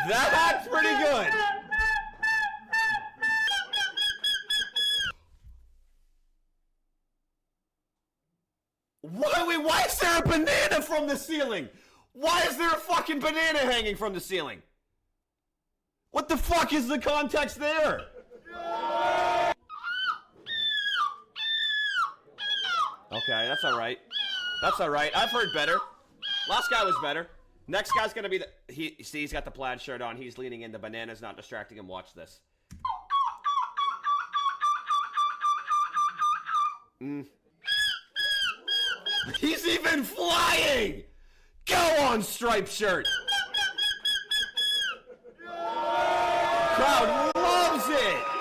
That's pretty good. Why is there a banana from the ceiling? Why is there a fucking banana hanging from the ceiling? What the fuck is the context there? Okay, that's alright. That's alright. I've heard better. Last guy was better. Next guy's gonna be the... he's got the plaid shirt on. He's leaning in. The banana's not distracting him. Watch this. He's even flying! Go on, striped shirt! Crowd loves it!